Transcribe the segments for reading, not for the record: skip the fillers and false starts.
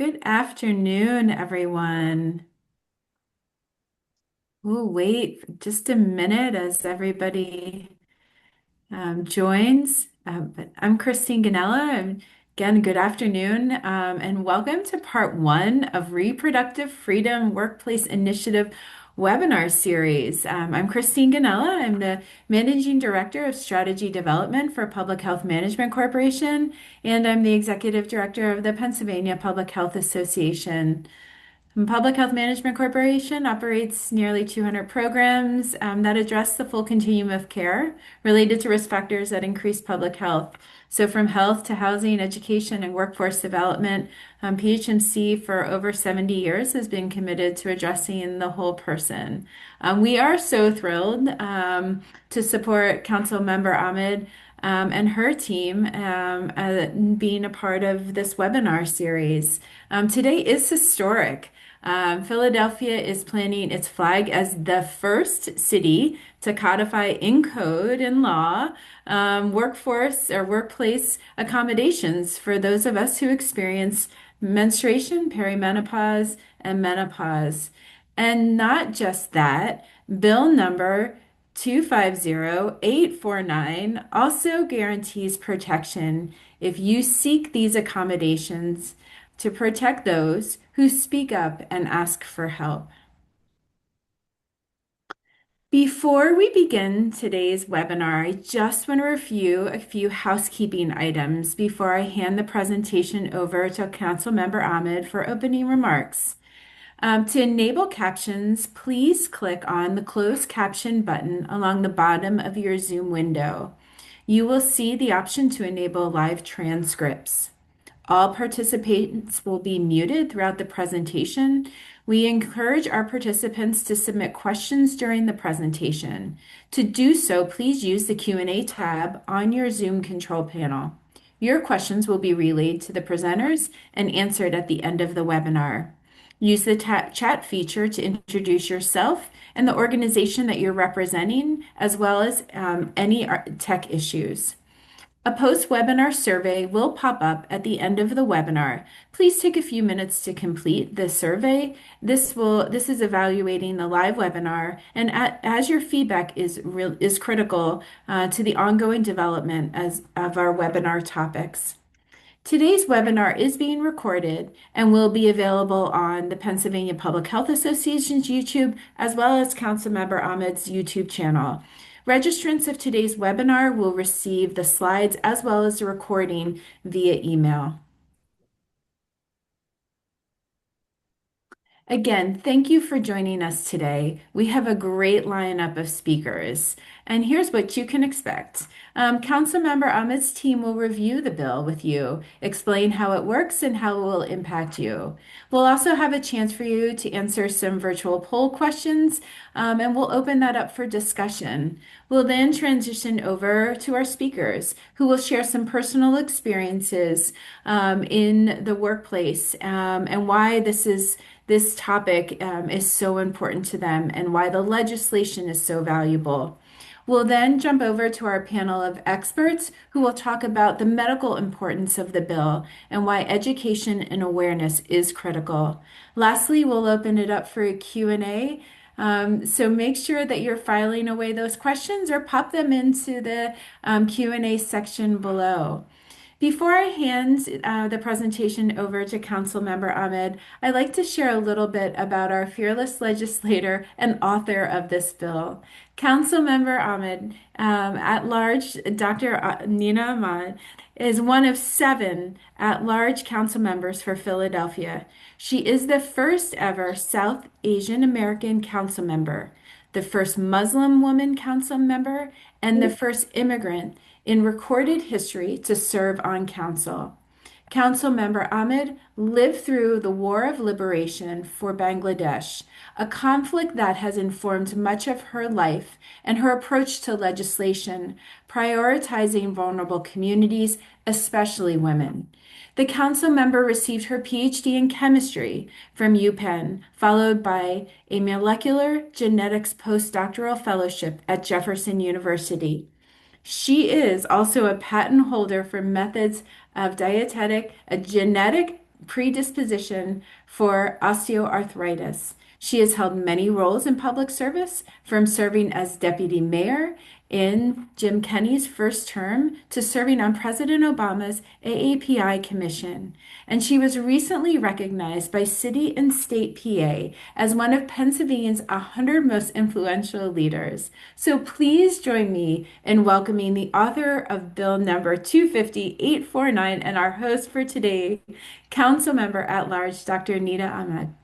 Good afternoon, everyone. We'll wait just a minute as everybody joins. But I'm Christine Ganella. Again, good afternoon, and welcome to part one of Reproductive Freedom Workplace Initiative webinar series. I'm Christine Ganella. I'm the Managing Director of Strategy Development for Public Health Management Corporation, and I'm the Executive Director of the Pennsylvania Public Health Association. Public Health Management Corporation operates nearly 200 programs that address the full continuum of care related to risk factors that increase public health. So, from health to housing, education, and workforce development, PHMC for over 70 years has been committed to addressing the whole person. We are so thrilled to support Councilmember Ahmad and her team being a part of this webinar series. Today is historic. Philadelphia is planting its flag as the first city to codify in code and law workforce or workplace accommodations for those of us who experience menstruation, perimenopause, and menopause. And not just that, bill number 250849 also guarantees protection if you seek these accommodations to protect those who speak up and ask for help. Before we begin today's webinar, I just want to review a few housekeeping items before I hand the presentation over to Councilmember Ahmad for opening remarks. To enable captions, please click on the closed caption button along the bottom of your Zoom window. You will see the option to enable live transcripts. All participants will be muted throughout the presentation. We encourage our participants to submit questions during the presentation. To do so, please use the Q&A tab on your Zoom control panel. Your questions will be relayed to the presenters and answered at the end of the webinar. Use the chat feature to introduce yourself and the organization that you're representing, as well as any tech issues. A post-webinar survey will pop up at the end of the webinar. Please take a few minutes to complete the survey. This is evaluating the live webinar, and as your feedback is critical to the ongoing development of our webinar topics. Today's webinar is being recorded and will be available on the Pennsylvania Public Health Association's YouTube as well as Councilmember Ahmed's YouTube channel. Registrants of today's webinar will receive the slides as well as the recording via email. Again, thank you for joining us today. We have a great lineup of speakers, and here's what you can expect. Councilmember Ahmed's team will review the bill with you, explain how it works and how it will impact you. We'll also have a chance for you to answer some virtual poll questions, and we'll open that up for discussion. We'll then transition over to our speakers, who will share some personal experiences in the workplace and why this topic is so important to them and why the legislation is so valuable. We'll then jump over to our panel of experts who will talk about the medical importance of the bill and why education and awareness is critical. Lastly, we'll open it up for a Q&A. So make sure that you're filing away those questions or pop them into the Q&A section below. Before I hand the presentation over to Councilmember Ahmed, I'd like to share a little bit about our fearless legislator and author of this bill. Councilmember Ahmed, at large, Dr. Nina Ahmad, is one of 7 at-large council members for Philadelphia. She is the first ever South Asian American council member, the first Muslim woman council member, and the first immigrant in recorded history to serve on council. Councilmember Ahmed lived through the War of Liberation for Bangladesh, a conflict that has informed much of her life and her approach to legislation, prioritizing vulnerable communities, especially women. The council member received her PhD in chemistry from UPenn, followed by a molecular genetics postdoctoral fellowship at Jefferson University. She is also a patent holder for methods of genetic predisposition for osteoarthritis. She has held many roles in public service, from serving as deputy mayor in Jim Kenney's first term to serving on President Obama's AAPI commission. And she was recently recognized by City and State PA as one of Pennsylvania's 100 most influential leaders. So please join me in welcoming the author of Bill number 250849 and our host for today, Council Member at Large, Dr. Nita Ahmad.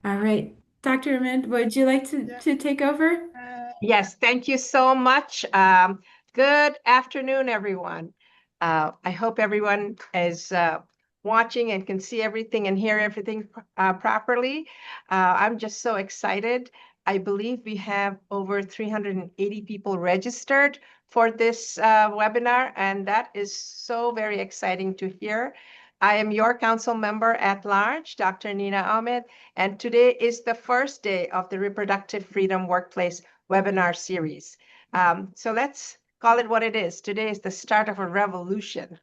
All right, Dr. Ahmad, would you like to take over? Yes, thank you so much. Good afternoon, everyone. I hope everyone is watching and can see everything and hear everything properly. I'm just so excited. I believe we have over 380 people registered for this webinar, and that is so very exciting to hear. I am your council member at large, Dr. Nina Ahmed, and today is the first day of the Reproductive Freedom Workplace webinar series. So let's call it what it is. Today is the start of a revolution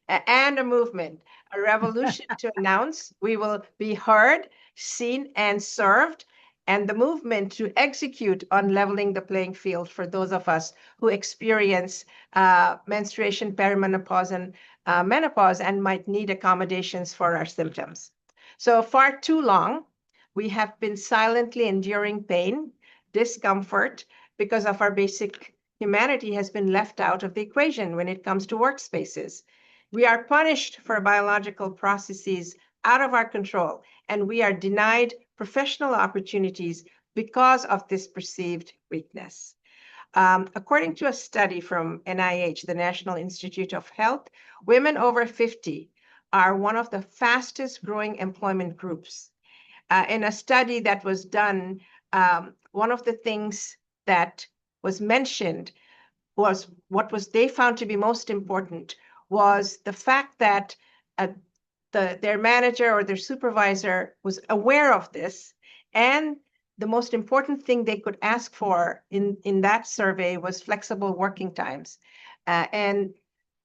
and a movement, a revolution to announce we will be heard, seen, and served, and the movement to execute on leveling the playing field for those of us who experience menstruation, perimenopause, and menopause and might need accommodations for our symptoms. So far too long, we have been silently enduring pain, discomfort, because of our basic humanity has been left out of the equation when it comes to workspaces. We are punished for biological processes out of our control, and we are denied professional opportunities because of this perceived weakness. According to a study from NIH, the National Institute of Health, women over 50 are one of the fastest growing employment groups. In a study that was done, one of the things that was mentioned was they found to be most important was the fact that their manager or their supervisor was aware of this, and the most important thing they could ask for in that survey was flexible working times. And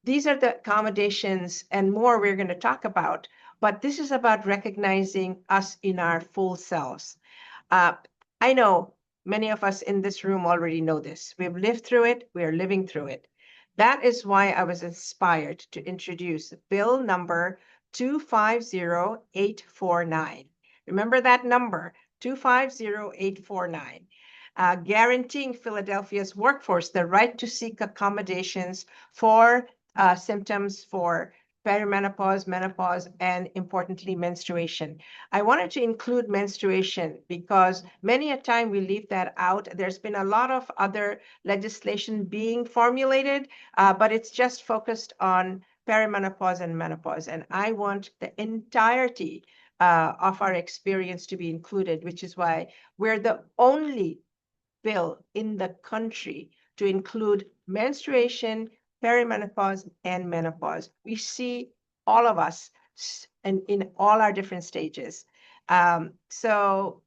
these are the accommodations and more we're going to talk about, but this is about recognizing us in our full selves. I know many of us in this room already know this. We've lived through it. We are living through it. That is why I was inspired to introduce Bill number 250849. Remember that number, 250849, guaranteeing Philadelphia's workforce the right to seek accommodations for symptoms for perimenopause, menopause, and importantly, menstruation. I wanted to include menstruation because many a time we leave that out. There's been a lot of other legislation being formulated, but it's just focused on perimenopause and menopause. And I want the entirety of our experience to be included, which is why we're the only bill in the country to include menstruation, perimenopause, and menopause. We see all of us in all our different stages. So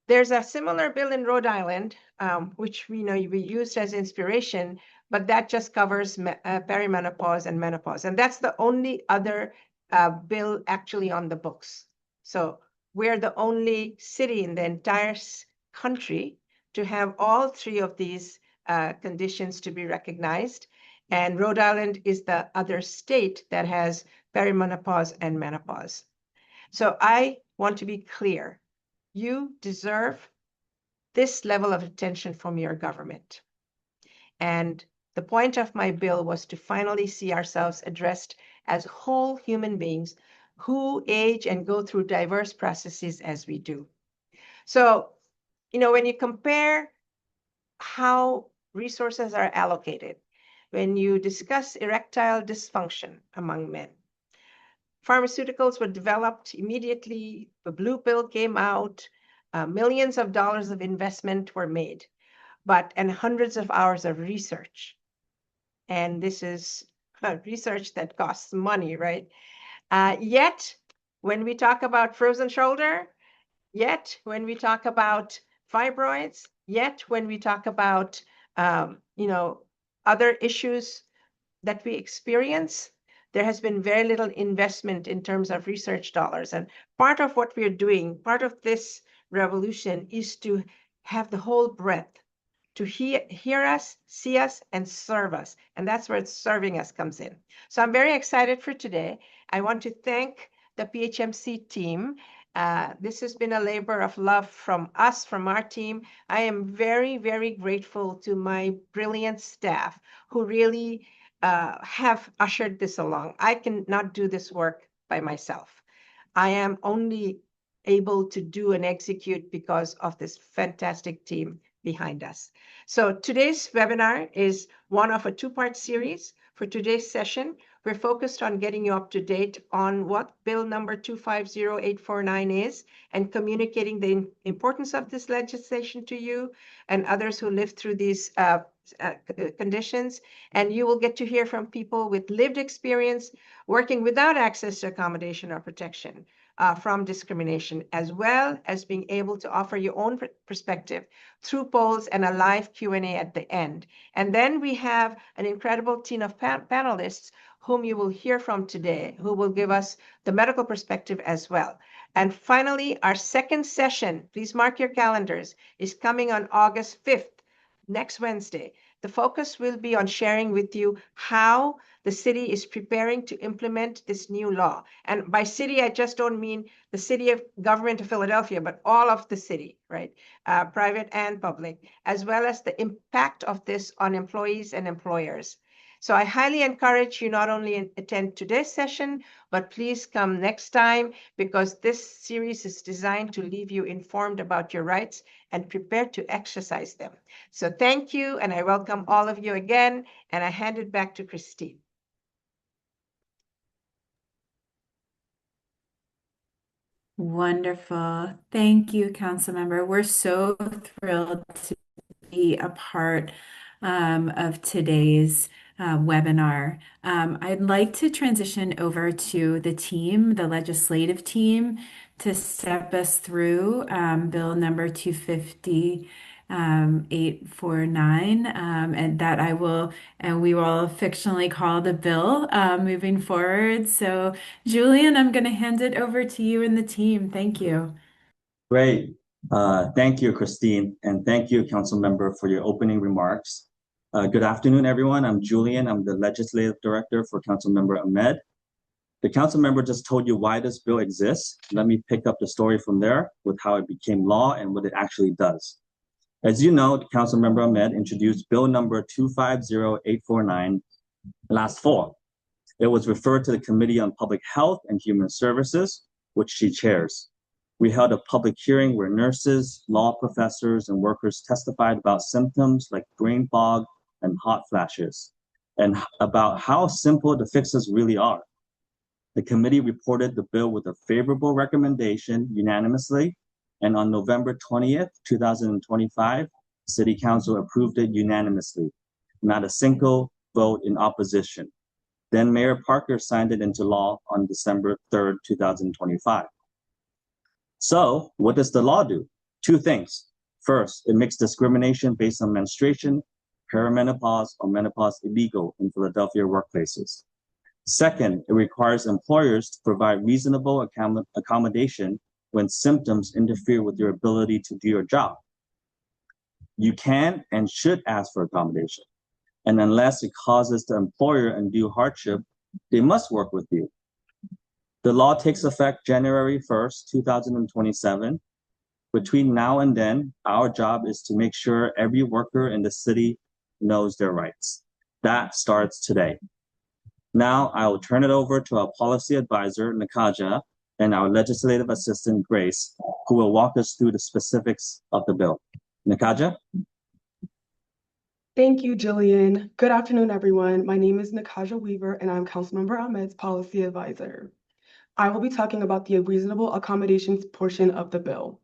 there's a similar bill in Rhode Island, which we used as inspiration, but that just covers perimenopause and menopause. And that's the only other bill actually on the books. So we're the only city in the entire country to have all three of these conditions to be recognized. And Rhode Island is the other state that has perimenopause and menopause. So I want to be clear. You deserve this level of attention from your government. And the point of my bill was to finally see ourselves addressed as whole human beings who age and go through diverse processes as we do. So, when you compare how resources are allocated, when you discuss erectile dysfunction among men, pharmaceuticals were developed immediately, the blue pill came out, millions of dollars of investment were made, and hundreds of hours of research. And this is research that costs money, right? Yet, when we talk about frozen shoulder, yet when we talk about fibroids, yet when we talk about, other issues that we experience, there has been very little investment in terms of research dollars. And part of what we're doing, part of this revolution is to have the whole breadth to hear us, see us, and serve us. And that's where serving us comes in. So I'm very excited for today. I want to thank the PHMC team. This has been a labor of love from us, from our team. I am very, very grateful to my brilliant staff who really have ushered this along. I cannot do this work by myself. I am only able to do and execute because of this fantastic team behind us. So today's webinar is one of a two-part series. For today's session, we're focused on getting you up to date on what Bill number 250849 is and communicating the importance of this legislation to you and others who live through these conditions. And you will get to hear from people with lived experience working without access to accommodation or protection from discrimination, as well as being able to offer your own perspective through polls and a live Q&A at the end. And then we have an incredible team of panelists whom you will hear from today, who will give us the medical perspective as well. And finally, our second session, please mark your calendars, is coming on August 5th, next Wednesday. The focus will be on sharing with you how the city is preparing to implement this new law. And by city, I just don't mean the city of government of Philadelphia, but all of the city, right? Private and public, as well as the impact of this on employees and employers. So I highly encourage you not only attend today's session, but please come next time, because this series is designed to leave you informed about your rights and prepared to exercise them. So thank you, and I welcome all of you again, and I hand it back to Christine. Wonderful. Thank you, Councilmember. We're so thrilled to be a part of today's webinar. I'd like to transition over to the team, the legislative team, to step us through Bill number 849, and that we will fictionally call the bill moving forward. So, Julian, I'm going to hand it over to you and the team. Thank you. Great. Thank you, Christine, and thank you, Council Member, for your opening remarks. Good afternoon, everyone. I'm Julian. I'm the Legislative Director for Councilmember Ahmad. The Council Member just told you why this bill exists. Let me pick up the story from there with how it became law and what it actually does. As you know, Councilmember Ahmad introduced Bill number 250849 last fall. It was referred to the Committee on Public Health and Human Services, which she chairs. We held a public hearing where nurses, law professors, and workers testified about symptoms like brain fog and hot flashes, and about how simple the fixes really are. The committee reported the bill with a favorable recommendation unanimously, and on November 20th, 2025, City Council approved it unanimously, not a single vote in opposition. Then Mayor Parker signed it into law on December 3rd, 2025. So what does the law do? Two things. First, it makes discrimination based on menstruation, perimenopause, or menopause illegal in Philadelphia workplaces. Second, it requires employers to provide reasonable accommodation when symptoms interfere with your ability to do your job. You can and should ask for accommodation. And unless it causes the employer undue hardship, they must work with you. The law takes effect January 1st, 2027. Between now and then, our job is to make sure every worker in the city knows their rights. That starts today. Now I will turn it over to our policy advisor, Nakaja, and our legislative assistant, Grace, who will walk us through the specifics of the bill. Nakaja? Thank you, Jillian. Good afternoon, everyone. My name is Nakaja Weaver, and I'm Councilmember Ahmed's policy advisor. I will be talking about the reasonable accommodations portion of the bill.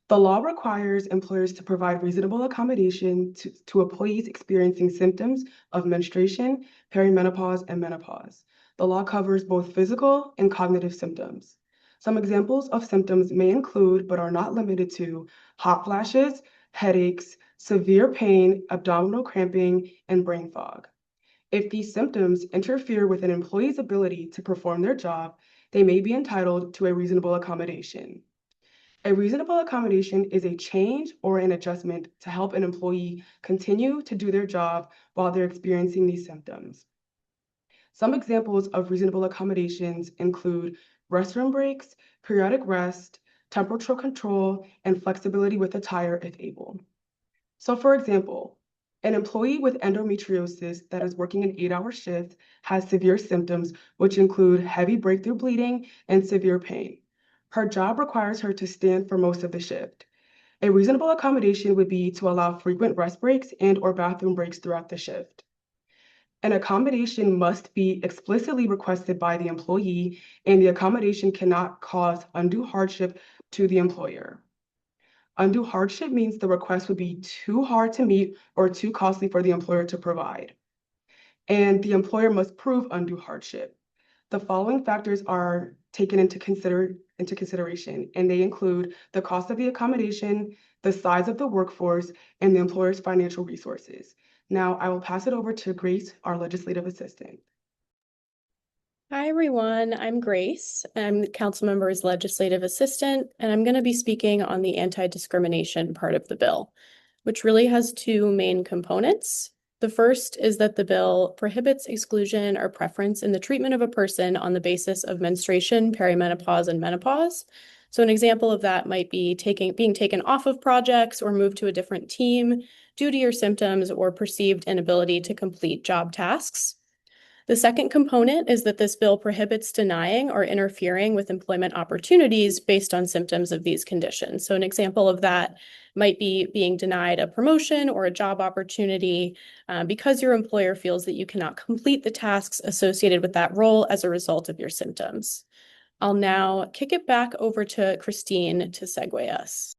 The law requires employers to provide reasonable accommodation to employees experiencing symptoms of menstruation, perimenopause, and menopause. The law covers both physical and cognitive symptoms. Some examples of symptoms may include, but are not limited to, hot flashes, headaches, severe pain, abdominal cramping, and brain fog. If these symptoms interfere with an employee's ability to perform their job, they may be entitled to a reasonable accommodation. A reasonable accommodation is a change or an adjustment to help an employee continue to do their job while they're experiencing these symptoms. Some examples of reasonable accommodations include restroom breaks, periodic rest, temperature control, and flexibility with attire if able. So for example, an employee with endometriosis that is working an 8-hour shift has severe symptoms, which include heavy breakthrough bleeding and severe pain. Her job requires her to stand for most of the shift. A reasonable accommodation would be to allow frequent rest breaks and/or bathroom breaks throughout the shift. An accommodation must be explicitly requested by the employee, and the accommodation cannot cause undue hardship to the employer. Undue hardship means the request would be too hard to meet or too costly for the employer to provide. And the employer must prove undue hardship. The following factors are taken into consideration, and they include the cost of the accommodation, the size of the workforce, and the employer's financial resources. Now, I will pass it over to Grace, our legislative assistant. Hi, everyone. I'm Grace. I'm the Councilmember's legislative assistant, and I'm going to be speaking on the anti-discrimination part of the bill, which really has two main components. The first is that the bill prohibits exclusion or preference in the treatment of a person on the basis of menstruation, perimenopause, and menopause. So an example of that might be being taken off of projects or moved to a different team due to your symptoms or perceived inability to complete job tasks. The second component is that this bill prohibits denying or interfering with employment opportunities based on symptoms of these conditions. So an example of that might be being denied a promotion or a job opportunity because your employer feels that you cannot complete the tasks associated with that role as a result of your symptoms. I'll now kick it back over to Christine to segue us.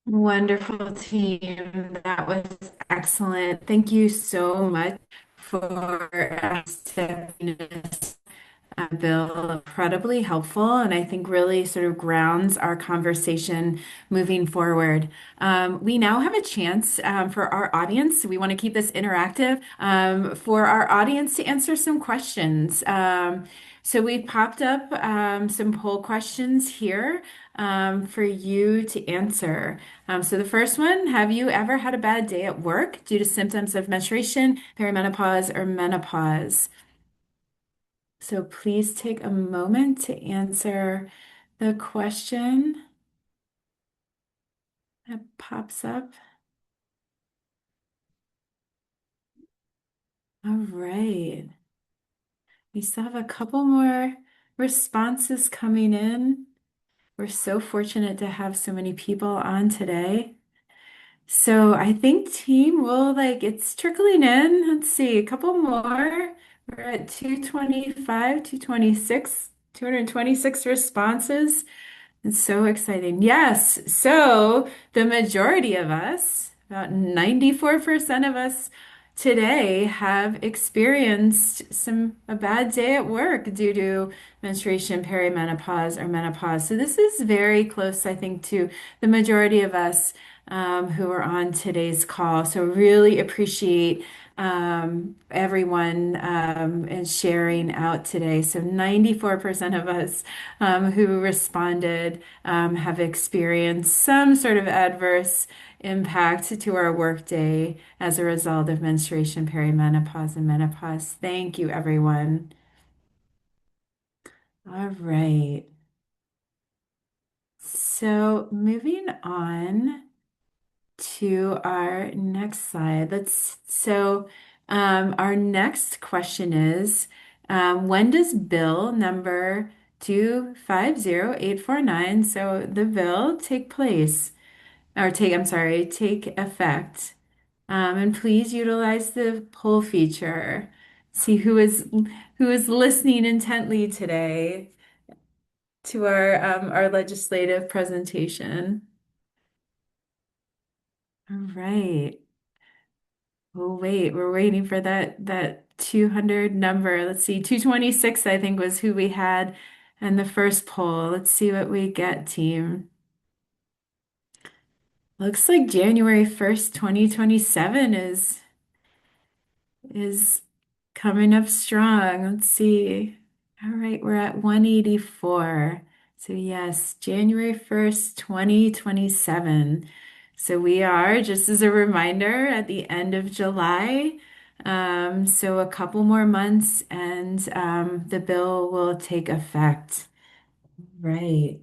Wonderful team. That was excellent. Thank you so much for stepping us Bill, incredibly helpful, and I think really sort of grounds our conversation moving forward. We now have a chance for our audience. We want to keep this interactive for our audience to answer some questions. So we popped up some poll questions here for you to answer. So the first one, have you ever had a bad day at work due to symptoms of menstruation, perimenopause, or menopause? So please take a moment to answer the question that pops up. All right. We still have a couple more responses coming in. We're so fortunate to have so many people on today. So I think team will it's trickling in. Let's see, a couple more. We're at 225, 226 responses. It's so exciting. Yes. So the majority of us, about 94% of us today have experienced a bad day at work due to menstruation, perimenopause, or menopause. So this is very close, I think, to the majority of us who are on today's call. So really appreciate everyone and sharing out today. So 94% of us who responded have experienced some sort of adverse impact to our workday as a result of menstruation, perimenopause, and menopause. Thank you, everyone. All right. So moving on to our next slide. Our next question is, when does bill number 250849, so the bill take place, or take effect? And please utilize the poll feature. See who is listening intently today to our legislative presentation. All right. Oh, wait, we're waiting for that 200 number. Let's see, 226, I think, was who we had in the first poll. Let's see what we get, team. Looks like January 1st, 2027 is coming up strong. Let's see. All right, we're at 184. So yes, January 1st, 2027. So we are, just as a reminder, at the end of July. So a couple more months and the bill will take effect. Right.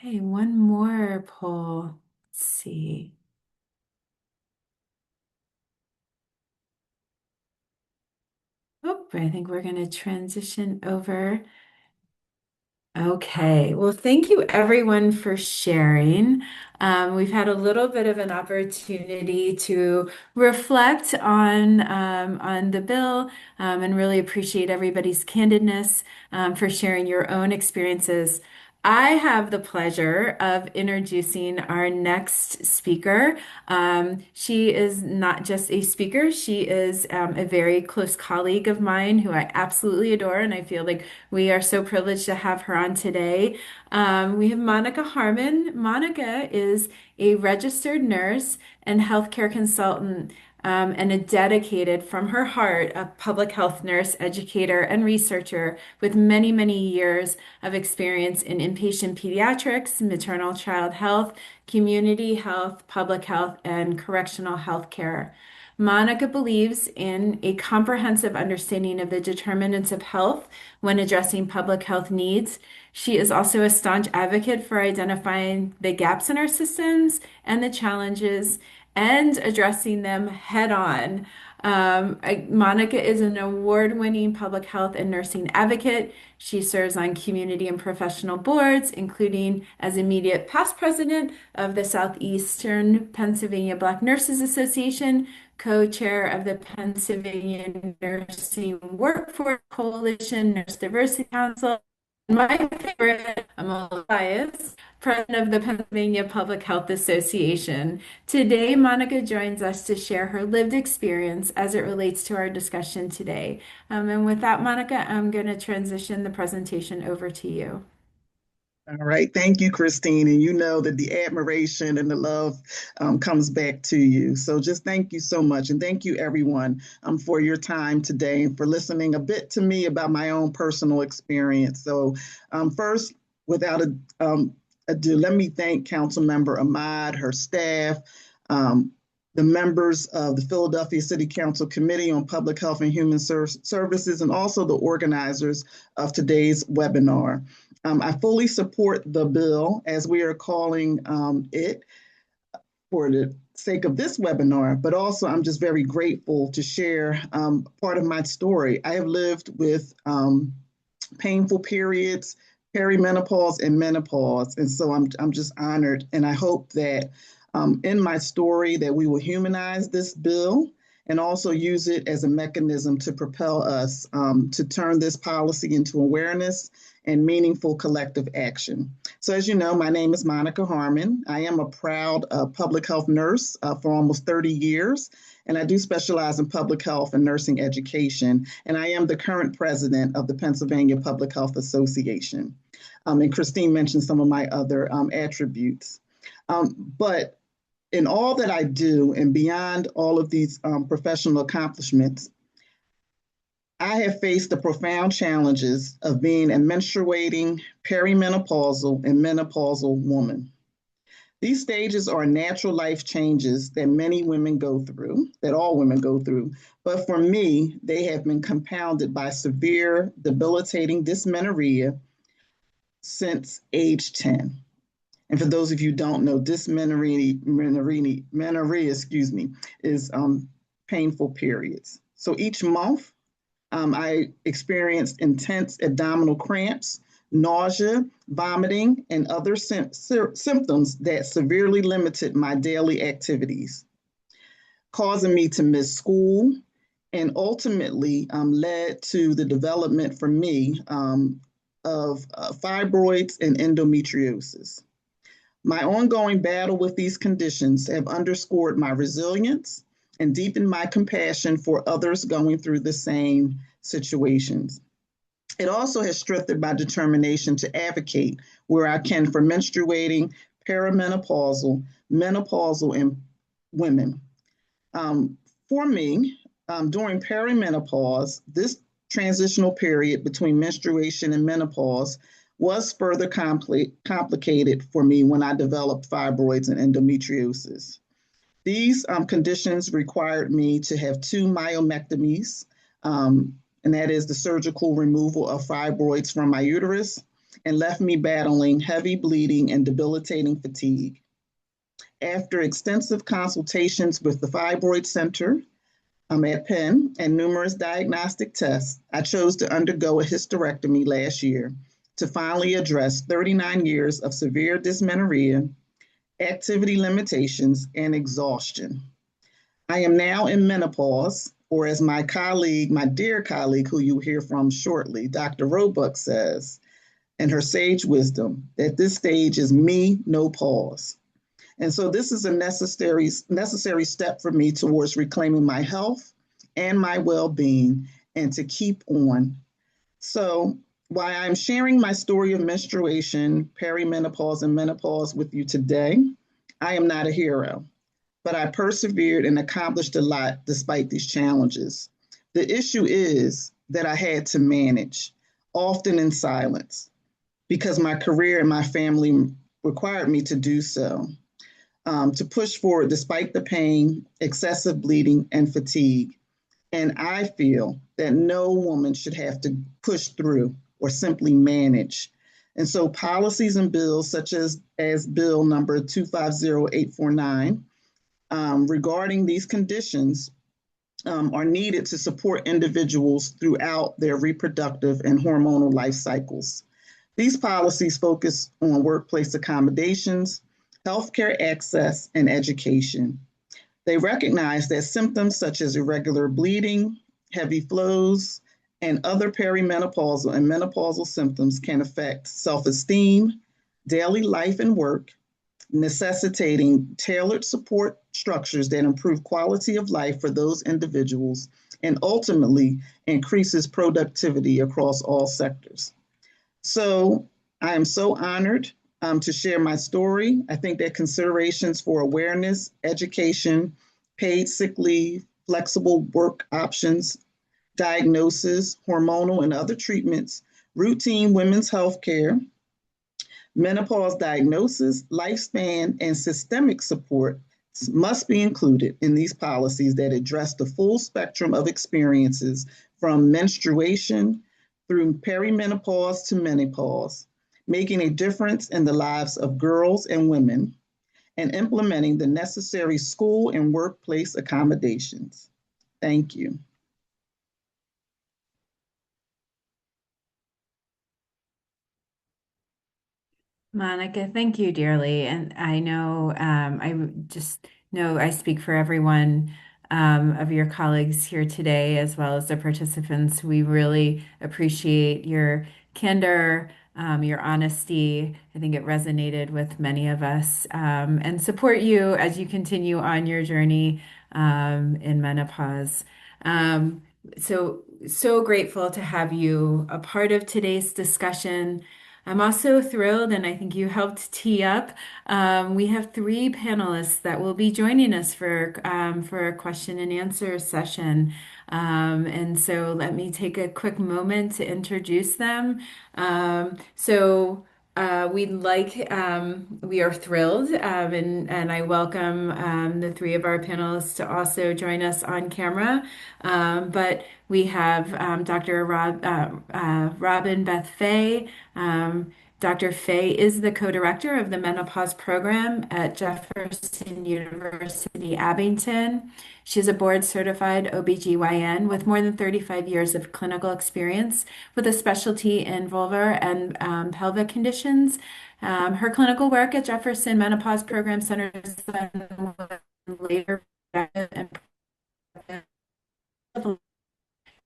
Okay, one more poll. Let's see. Oh, I think we're going to transition over. Okay, well, thank you everyone for sharing. We've had a little bit of an opportunity to reflect on the bill, and really appreciate everybody's candidness for sharing your own experiences. I have the pleasure of introducing our next speaker. She is not just a speaker, she is a very close colleague of mine who I absolutely adore, and I feel like we are so privileged to have her on today. We have Monica Harmon. Monica is a registered nurse and healthcare consultant, and a dedicated, from her heart, a public health nurse, educator, and researcher with many, many years of experience in inpatient pediatrics, maternal child health, community health, public health, and correctional health care. Monica believes in a comprehensive understanding of the determinants of health when addressing public health needs. She is also a staunch advocate for identifying the gaps in our systems and the challenges and addressing them head on. Monica is an award-winning public health and nursing advocate. She serves on community and professional boards, including as immediate past president of the Southeastern Pennsylvania Black Nurses Association, co-chair of the Pennsylvania Nursing Workforce Coalition, Nurse Diversity Council. My favorite, I'm a little biased, president of the Pennsylvania Public Health Association. Today, Monica joins us to share her lived experience as it relates to our discussion today. And with that, Monica, I'm going to transition the presentation over to you. All right. Thank you, Christine. And you know that the admiration and the love comes back to you. So just thank you so much. And thank you, everyone, for your time today and for listening a bit to me about my own personal experience. So first, without ado, let me thank Councilmember Ahmad, her staff, the members of the Philadelphia City Council Committee on Public Health and Human Services, and also the organizers of today's webinar. I fully support the bill, as we are calling it for the sake of this webinar, but also I'm just very grateful to share part of my story. I have lived with painful periods, perimenopause, and menopause, and so I'm just honored, and I hope that in my story that we will humanize this bill and also use it as a mechanism to propel us to turn this policy into awareness and meaningful collective action. So as you know, my name is Monica Harmon. I am a proud public health nurse for almost 30 years, and I do specialize in public health and nursing education, and I am the current president of the Pennsylvania Public Health Association. And Christine mentioned some of my other attributes. But in all that I do and beyond all of these professional accomplishments, I have faced the profound challenges of being a menstruating, perimenopausal, and menopausal woman. These stages are natural life changes that many women go through, that all women go through, but for me, they have been compounded by severe, debilitating dysmenorrhea since age 10. And for those of you who don't know, dysmenorrhea, is painful periods. So each month, I experienced intense abdominal cramps, nausea, vomiting, and other symptoms that severely limited my daily activities, causing me to miss school and ultimately led to the development for me of fibroids and endometriosis. My ongoing battle with these conditions have underscored my resilience and deepened my compassion for others going through the same situations. It also has strengthened my determination to advocate where I can for menstruating, perimenopausal, menopausal, and women. Um, for me, during perimenopause, this transitional period between menstruation and menopause was further complicated for me when I developed fibroids and endometriosis. These conditions required me to have two myomectomies, and that is the surgical removal of fibroids from my uterus, and left me battling heavy bleeding and debilitating fatigue. After extensive consultations with the Fibroid Center at Penn and numerous diagnostic tests, I chose to undergo a hysterectomy last year to finally address 39 years of severe dysmenorrhea, activity limitations, and exhaustion. I am now in menopause, or as my colleague, my dear colleague, who you'll hear from shortly, Dr. Roebuck says, in her sage wisdom, that this stage is me, no pause. And so this is a necessary step for me towards reclaiming my health and my well-being and to keep on. So while I'm sharing my story of menstruation, perimenopause, and menopause with you today, I am not a hero, but I persevered and accomplished a lot despite these challenges. The issue is that I had to manage, often in silence, because my career and my family required me to do so. To push forward despite the pain, excessive bleeding, and fatigue. And I feel that no woman should have to push through or simply manage. And so policies and bills such as bill number 250849 regarding these conditions are needed to support individuals throughout their reproductive and hormonal life cycles. These policies focus on workplace accommodations, healthcare access, and education. They recognize that symptoms such as irregular bleeding, heavy flows, and other perimenopausal and menopausal symptoms can affect self-esteem, daily life and work, necessitating tailored support structures that improve quality of life for those individuals and ultimately increases productivity across all sectors. So I am so honored to share my story. I think that considerations for awareness, education, paid sick leave, flexible work options, diagnosis, hormonal and other treatments, routine women's health care, menopause diagnosis, lifespan, and systemic support must be included in these policies that address the full spectrum of experiences from menstruation through perimenopause to menopause, making a difference in the lives of girls and women, and implementing the necessary school and workplace accommodations. Thank you. Monica, thank you dearly. And I know, I just know I speak for everyone of your colleagues here today, as well as the participants. We really appreciate your candor, your honesty. I think it resonated with many of us, and support you as you continue on your journey in menopause. Um, so grateful to have you a part of today's discussion. I'm also thrilled, and I think you helped tee up. We have three panelists that will be joining us for a question and answer session. And so let me take a quick moment to introduce them. We are thrilled, and I welcome the three of our panelists to also join us on camera. But we have Dr. Robin Beth Fay. Dr. Fay is the co-director of the menopause program at Jefferson University, Abington. She's a board certified OBGYN with more than 35 years of clinical experience with a specialty in vulvar and pelvic conditions. Her clinical work at Jefferson Menopause Program centers on later and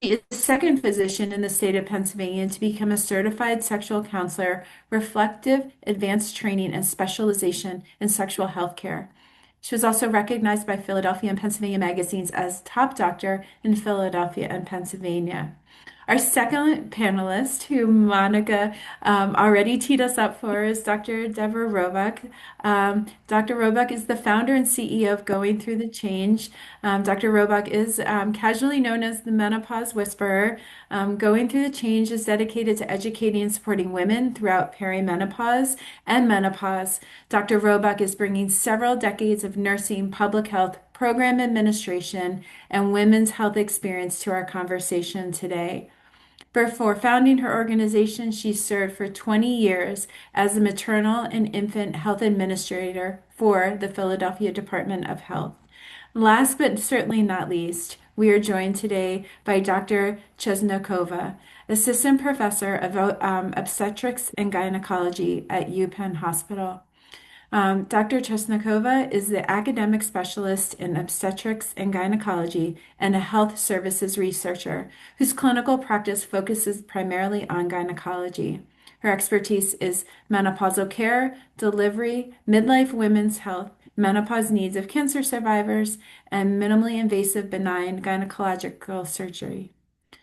she is the second physician in the state of Pennsylvania to become a certified sexual counselor, reflective advanced training and specialization in sexual health care. She was also recognized by Philadelphia and Pennsylvania magazines as top doctor in Philadelphia and Pennsylvania. Our second panelist, who Monica already teed us up for, is Dr. Deborah Roebuck. Dr. Roebuck is the founder and CEO of Going Through the Change. Dr. Roebuck is casually known as the Menopause Whisperer. Going Through the Change is dedicated to educating and supporting women throughout perimenopause and menopause. Dr. Roebuck is bringing several decades of nursing, public health, program administration, and women's health experience to our conversation today. Before founding her organization, she served for 20 years as a maternal and infant health administrator for the Philadelphia Department of Health. Last but certainly not least, we are joined today by Dr. Chesnokova, Assistant Professor of Obstetrics and Gynecology at UPenn Hospital. Dr. Chesnokova is the academic specialist in obstetrics and gynecology and a health services researcher whose clinical practice focuses primarily on gynecology. Her expertise is menopausal care, delivery, midlife women's health, menopause needs of cancer survivors, and minimally invasive benign gynecological surgery.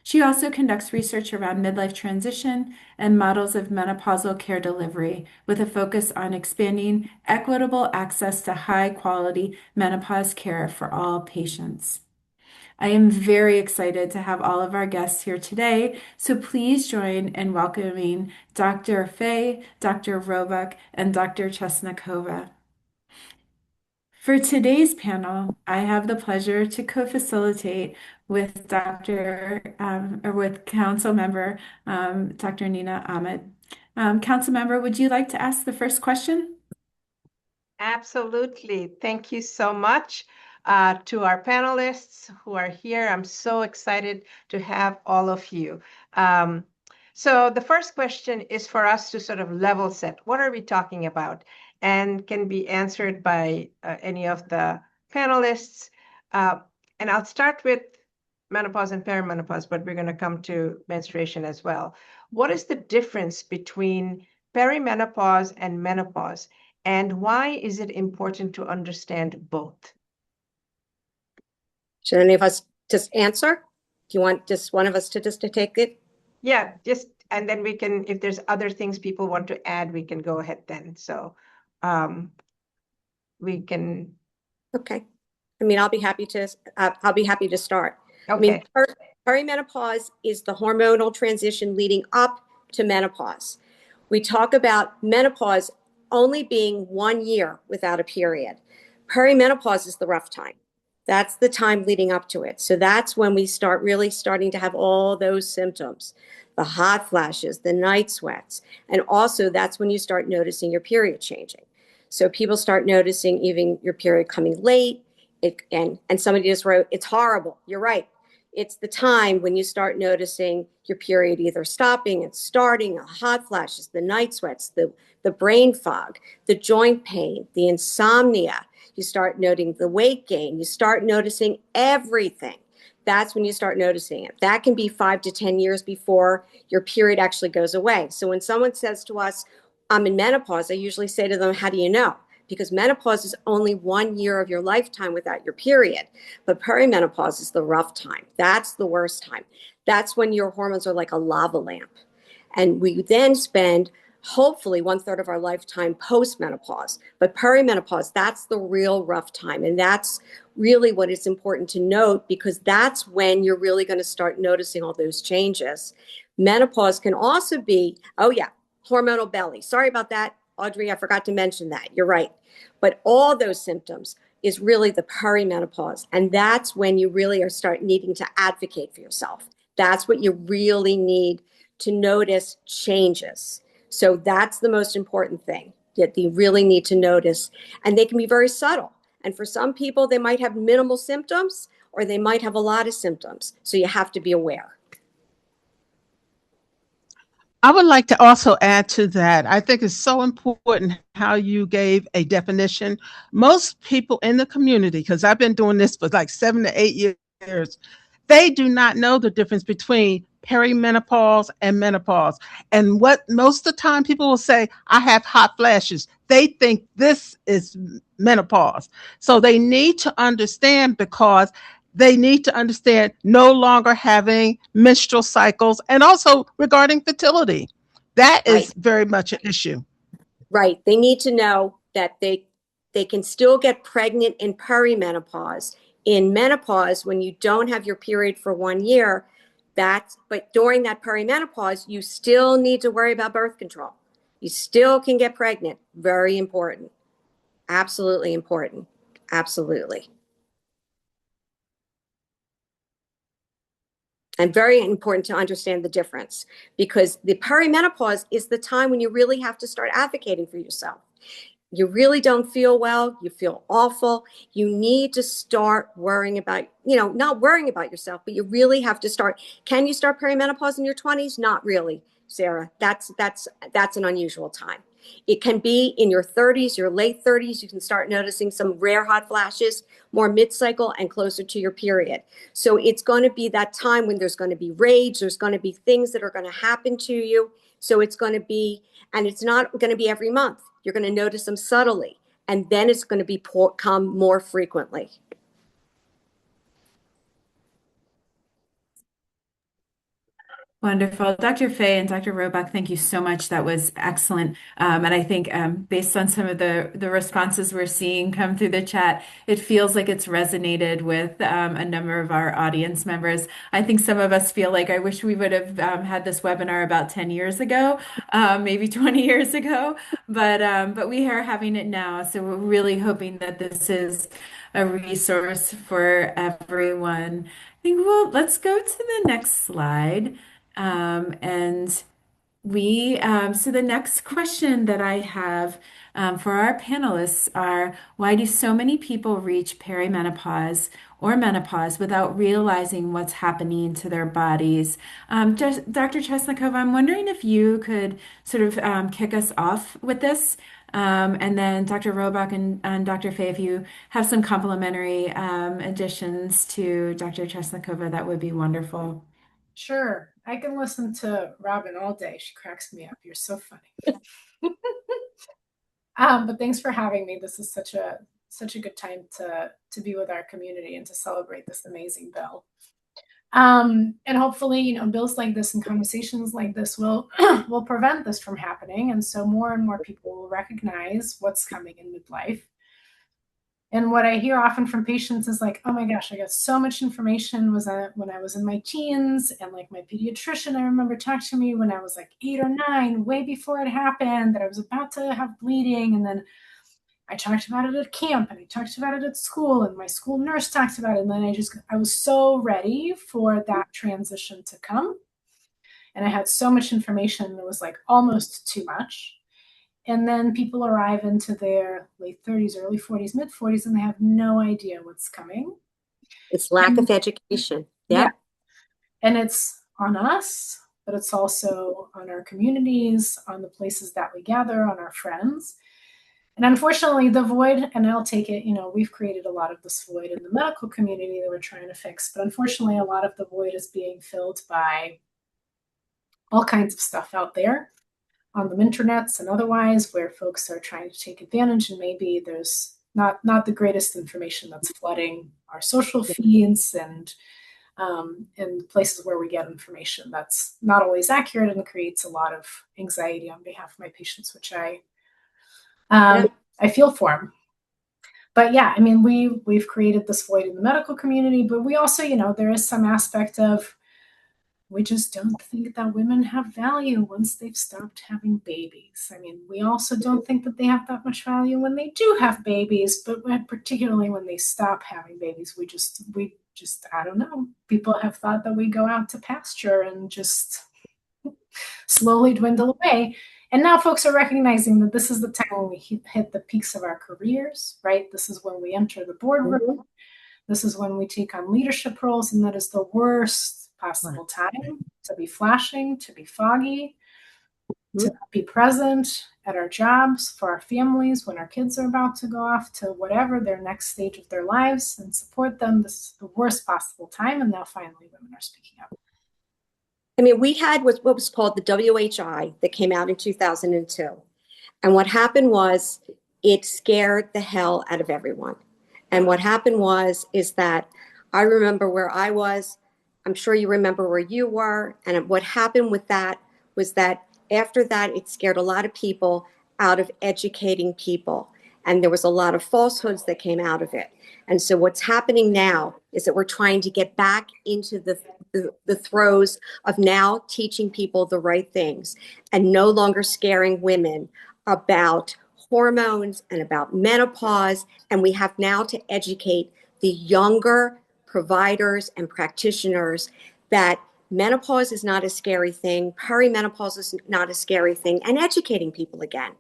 She also conducts research around midlife transition and models of menopausal care delivery, with a focus on expanding equitable access to high-quality menopause care for all patients. I am very excited to have all of our guests here today, so please join in welcoming Dr. Fay, Dr. Roebuck, and Dr. Chesnokova. For today's panel, I have the pleasure to co-facilitate with with Council Member Dr. Nina Ahmad. Council Member, would you like to ask the first question? Absolutely. Thank you so much to our panelists who are here. I'm so excited to have all of you. So the first question is for us to sort of level set. What are we talking about? And can be answered by any of the panelists. And I'll start with menopause and perimenopause, but we're going to come to menstruation as well. What is the difference between perimenopause and menopause? And why is it important to understand both? Should any of us just answer? Do you want just one of us to take it? Yeah, and then we can, if there's other things people want to add, we can go ahead then. So we can. Okay. I mean, I'll be happy to start. Okay. I mean, perimenopause is the hormonal transition leading up to menopause. We talk about menopause only being 1 year without a period. Perimenopause is the rough time. That's the time leading up to it. So that's when we starting to have all those symptoms, the hot flashes, the night sweats. And also that's when you start noticing your period changing. So people start noticing even your period coming late. And somebody just wrote, it's horrible. You're right. It's the time when you start noticing your period either stopping and starting, hot flashes, the night sweats, the brain fog, the joint pain, the insomnia. You start noting the weight gain. You start noticing everything. That's when you start noticing it. That can be 5 to 10 years before your period actually goes away. So when someone says to us, I'm in menopause, I usually say to them, how do you know? Because menopause is only 1 year of your lifetime without your period. But perimenopause is the rough time. That's the worst time. That's when your hormones are like a lava lamp. And we then spend hopefully 1/3 of our lifetime post-menopause. But perimenopause, that's the real rough time. And that's really what is important to note, because that's when you're really going to start noticing all those changes. Menopause can also be, oh yeah, hormonal belly. Sorry about that, Audrey, I forgot to mention that. You're right. But all those symptoms is really the perimenopause. And that's when you really are start needing to advocate for yourself. That's what you really need to notice changes. So that's the most important thing that you really need to notice. And they can be very subtle. And for some people, they might have minimal symptoms or they might have a lot of symptoms. So you have to be aware. I would like to also add to that. I think it's so important how you gave a definition. Most people in the community, because I've been doing this for like 7 to 8 years, they do not know the difference between perimenopause and menopause. And what most of the time people will say, I have hot flashes. They think this is menopause. So they need to understand, because they need to understand no longer having menstrual cycles, and also regarding fertility. That Right. is very much an issue. Right. They need to know that they can still get pregnant in perimenopause. In menopause, when you don't have your period for 1 year, but during that perimenopause, you still need to worry about birth control. You still can get pregnant. Very important. Absolutely important. Absolutely. And very important to understand the difference, because the perimenopause is the time when you really have to start advocating for yourself. You really don't feel well, you feel awful, you need to start worrying about, not worrying about yourself, but you really have to start. Can you start perimenopause in your 20s? Not really, Sarah. That's an unusual time. It can be in your 30s, your late 30s. You can start noticing some rare hot flashes, more mid-cycle and closer to your period. So it's going to be that time when there's going to be rage, there's going to be things that are going to happen to you. So it's going to be, and it's not going to be every month. You're going to notice them subtly, and then it's going to come more frequently. Wonderful. Dr. Fay and Dr. Roebuck, thank you so much. That was excellent. And I think based on some of the responses we're seeing come through the chat, it feels like it's resonated with a number of our audience members. I think some of us feel like I wish we would have had this webinar about 10 years ago, maybe 20 years ago, but we are having it now. So we're really hoping that this is a resource for everyone. I think, well, let's go to the next slide. And so the next question that I have for our panelists are, why do so many people reach perimenopause or menopause without realizing what's happening to their bodies? Dr. Chesnikova, I'm wondering if you could sort of kick us off with this. And then Dr. Roebuck and Dr. Fay, if you have some complementary additions to Dr. Chesnikova, that would be wonderful. Sure. I can listen to Robin all day. She cracks me up. You're so funny. But thanks for having me. This is such a good time to be with our community and to celebrate this amazing bill. And hopefully, bills like this and conversations like this will will prevent this from happening. And so more and more people will recognize what's coming in midlife. And what I hear often from patients is like, oh my gosh, I got so much information when I was in my teens, and like my pediatrician, I remember talked to me when I was like 8 or 9, way before it happened, that I was about to have bleeding. And then I talked about it at camp, and I talked about it at school, and my school nurse talked about it. And then I was so ready for that transition to come. And I had so much information, it was like almost too much. And then people arrive into their late 30s, early 40s, mid 40s, and they have no idea what's coming. It's lack of education. Yeah. And it's on us, but it's also on our communities, on the places that we gather, on our friends. And unfortunately, the void, and I'll take it, we've created a lot of this void in the medical community that we're trying to fix. But unfortunately, a lot of the void is being filled by all kinds of stuff out there on the internets and otherwise, where folks are trying to take advantage, and maybe there's not the greatest information that's flooding our social feeds and places where we get information that's not always accurate and creates a lot of anxiety on behalf of my patients, which I feel for them. But yeah, I mean, we've created this void in the medical community, but we also, there is some aspect of, we just don't think that women have value once they've stopped having babies. I mean, we also don't think that they have that much value when they do have babies, but particularly when they stop having babies, we just, I don't know. People have thought that we go out to pasture and just slowly dwindle away. And now folks are recognizing that this is the time when we hit the peaks of our careers, right? This is when we enter the boardroom. Mm-hmm. This is when we take on leadership roles, and that is the worst possible time to be flashing, to be foggy, to be present at our jobs, for our families, when our kids are about to go off to whatever their next stage of their lives, and support them. This is the worst possible time, and now finally women are speaking up. I mean, we had what was called the WHI that came out in 2002. And what happened was it scared the hell out of everyone. And what happened is that I remember where I was. I'm sure you remember where you were. And what happened with that was that after that, it scared a lot of people out of educating people. And there was a lot of falsehoods that came out of it. And so what's happening now is that we're trying to get back into the throes of now teaching people the right things and no longer scaring women about hormones and about menopause. And we have now to educate the younger providers and practitioners that menopause is not a scary thing, perimenopause is not a scary thing, and educating people again.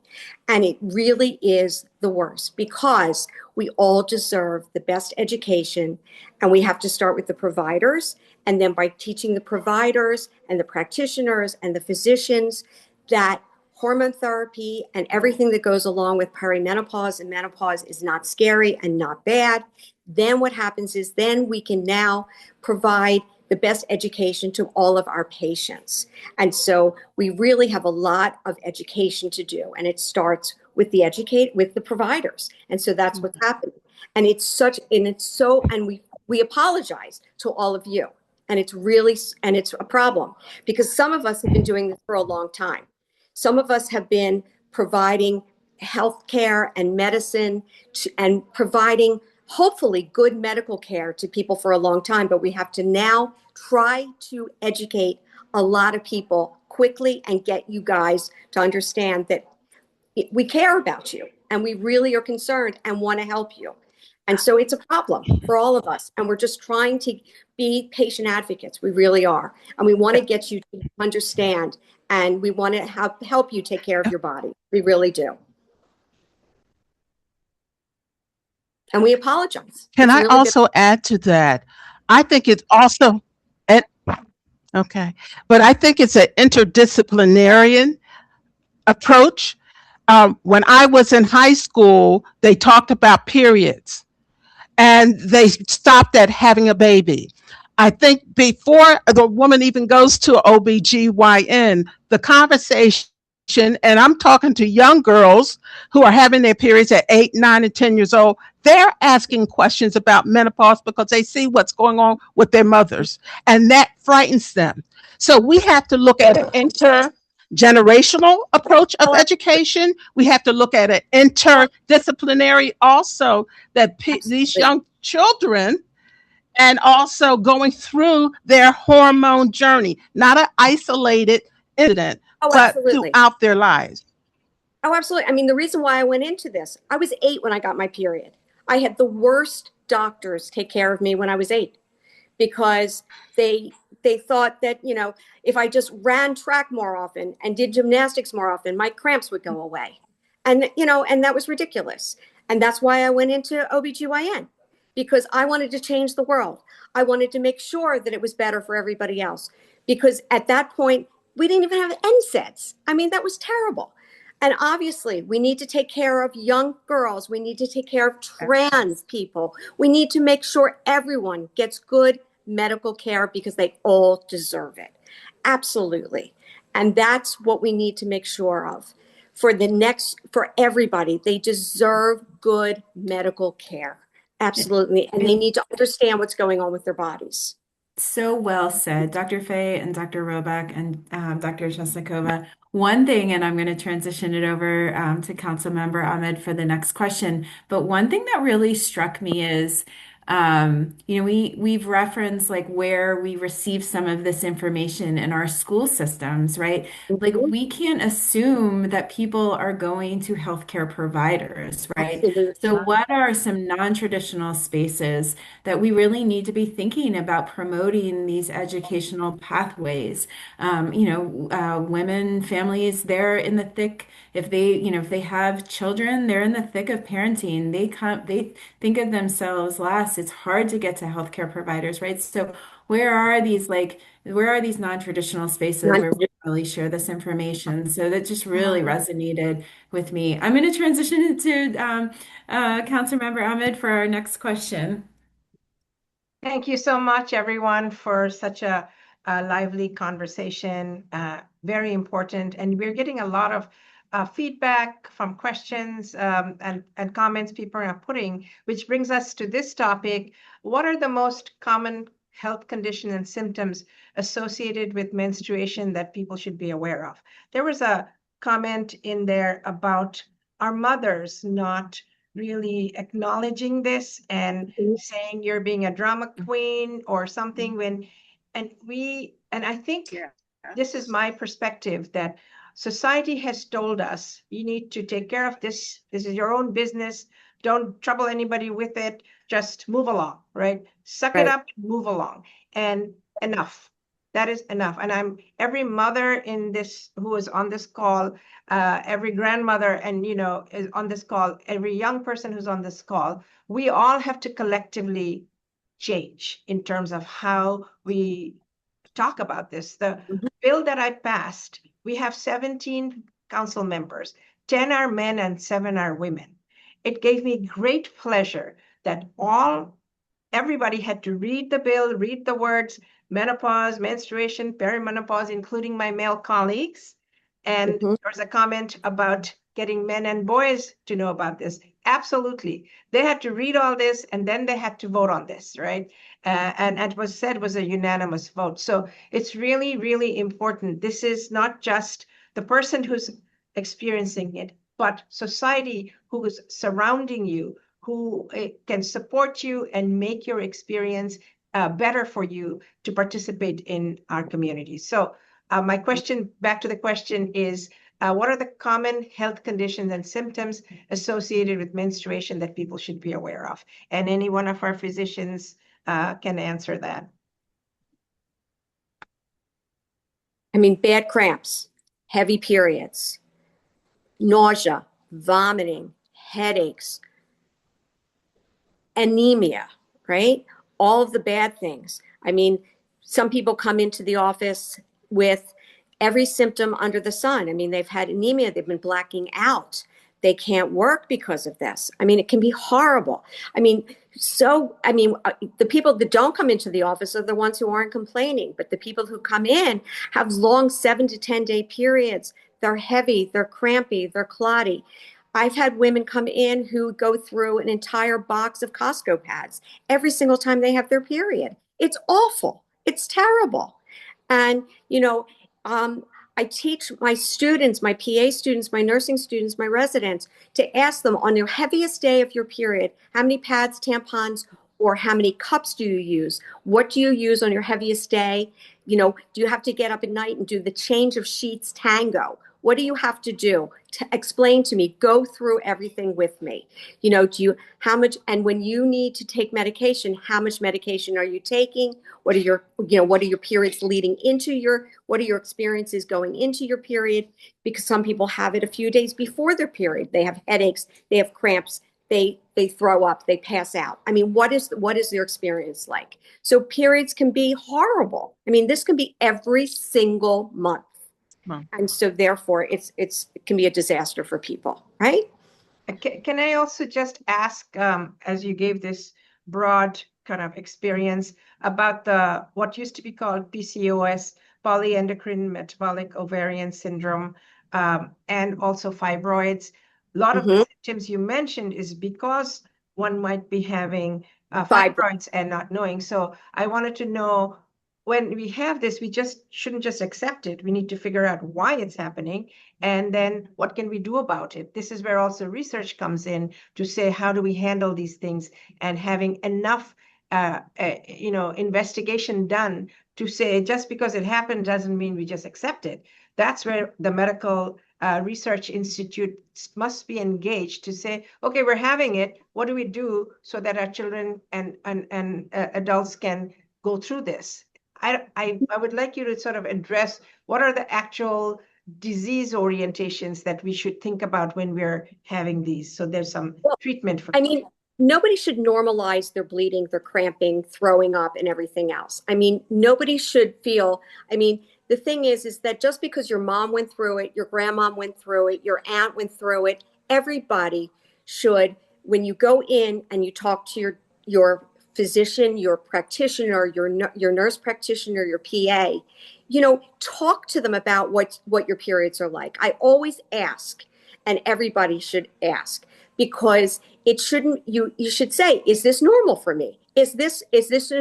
And it really is the worst because we all deserve the best education, and we have to start with the providers. And then by teaching the providers and the practitioners and the physicians that hormone therapy and everything that goes along with perimenopause and menopause is not scary and not bad, then what happens is then we can now provide the best education to all of our patients. And so we really have a lot of education to do, and it starts with the providers. And so that's what's happening. And it's we apologize to all of you. And it's a problem because some of us have been doing this for a long time. Some of us have been providing health care and medicine and providing hopefully good medical care to people for a long time, but we have to now try to educate a lot of people quickly and get you guys to understand that we care about you and we really are concerned and want to help you. And so it's a problem for all of us. And we're just trying to be patient advocates. We really are. And we want to get you to understand and we want to help you take care of your body. We really do. And we apologize. Can I also add to that? I think it's also, okay, but I think it's an interdisciplinary approach. When I was in high school, they talked about periods and they stopped at having a baby. I think before the woman even goes to OBGYN, the conversation, and I'm talking to young girls who are having their periods at 8, 9, and 10 years old, they're asking questions about menopause because they see what's going on with their mothers, and that frightens them. So we have to look at an intergenerational approach of education. We have to look at an interdisciplinary also that these young children and also going through their hormone journey, not an isolated incident, but throughout their lives. Oh, absolutely. I mean, the reason why I went into this, I was 8 when I got my period. I had the worst doctors take care of me when I was 8 because they thought that, if I just ran track more often and did gymnastics more often, my cramps would go away. And, and that was ridiculous. And that's why I went into OBGYN because I wanted to change the world. I wanted to make sure that it was better for everybody else because at that point, we didn't even have NSAIDs. I mean, that was terrible. And obviously, we need to take care of young girls. We need to take care of trans people. We need to make sure everyone gets good medical care because they all deserve it. Absolutely. And that's what we need to make sure of. For everybody, they deserve good medical care. Absolutely. And they need to understand what's going on with their bodies. So well said, Dr. Fay and Dr. Roback and Dr. Chesnikova. One thing, and I'm going to transition it over to Councilmember Ahmed for the next question, but one thing that really struck me is, we've referenced like where we receive some of this information in our school systems, right? Like we can't assume that people are going to healthcare providers, right? Absolutely. So what are some non-traditional spaces that we really need to be thinking about promoting these educational pathways? Women, families, they're in the thick, if they have children, they're in the thick of parenting. They think of themselves last. It's hard to get to healthcare providers, right? So where are these non-traditional spaces where we really share this information? So that just really resonated with me. I'm going to transition it to Councilmember Ahmed for our next question. Thank you so much, everyone, for such a lively conversation. Very important. And we're getting a lot of feedback, from questions and comments people are putting, which brings us to this topic. What are the most common health conditions and symptoms associated with menstruation that people should be aware of? There was a comment in there about our mothers not really acknowledging this and saying you're being a drama queen or something and I think this is my perspective, that society has told us you need to take care of this. This is your own business. Don't trouble anybody with it. Just move along, right? Suck it up, move along. And enough. That is enough. And every mother in this who is on this call, every grandmother and is on this call, every young person who's on this call, we all have to collectively change in terms of how we talk about this. The bill that I passed, we have 17 council members, 10 are men and 7 are women. It gave me great pleasure that everybody had to read the bill, read the words, menopause, menstruation, perimenopause, including my male colleagues. And there was a comment about getting men and boys to know about this. Absolutely. They had to read all this and then they had to vote on this, right? And it was said was a unanimous vote. So it's really, really important. This is not just the person who's experiencing it, but society who is surrounding you, who can support you and make your experience better for you to participate in our community. So my question, back to the question is, what are the common health conditions and symptoms associated with menstruation that people should be aware of? And any one of our physicians can answer that. I mean, bad cramps, heavy periods, nausea, vomiting, headaches, anemia, right? All of the bad things. I mean, some people come into the office with every symptom under the sun. I mean, they've had anemia, they've been blacking out. They can't work because of this. I mean, it can be horrible. I mean, the people that don't come into the office are the ones who aren't complaining, but the people who come in have long 7 to 10 day periods. They're heavy, they're crampy, they're clotty. I've had women come in who go through an entire box of Costco pads every single time they have their period. It's awful. It's terrible. And, I teach my students, my PA students, my nursing students, my residents to ask them on your heaviest day of your period, how many pads, tampons, or how many cups do you use? What do you use on your heaviest day? Do you have to get up at night and do the change of sheets tango? What do you have to do? To explain to me, go through everything with me. How much, and when you need to take medication, how much medication are you taking? What are your periods leading into what are your experiences going into your period? Because some people have it a few days before their period. They have headaches, they have cramps, they throw up, they pass out. I mean, what is their experience like? So periods can be horrible. I mean, this can be every single month. And so therefore it can be a disaster for people, right? Can I also just ask, as you gave this broad kind of experience about what used to be called PCOS, polyendocrine metabolic ovarian syndrome, and also fibroids. A lot of the symptoms you mentioned is because one might be having fibroids and not knowing. So I wanted to know, when we have this, we shouldn't just accept it. We need to figure out why it's happening, and then what can we do about it? This is where also research comes in to say, how do we handle these things, and having enough investigation done to say just because it happened doesn't mean we just accept it. That's where the medical research institute must be engaged to say, okay, we're having it. What do we do so that our children and adults can go through this? I would like you to sort of address what are the actual disease orientations that we should think about when we're having these. So there's some treatment for. I mean, nobody should normalize their bleeding, their cramping, throwing up, and everything else. I mean, nobody should feel, the thing is that just because your mom went through it, your grandma went through it, your aunt went through it, everybody should, when you go in and you talk to your physician, your practitioner, your nurse practitioner, your PA, talk to them about what your periods are like. I always ask, and everybody should ask, because it shouldn't, you should say, is this normal for me? Is this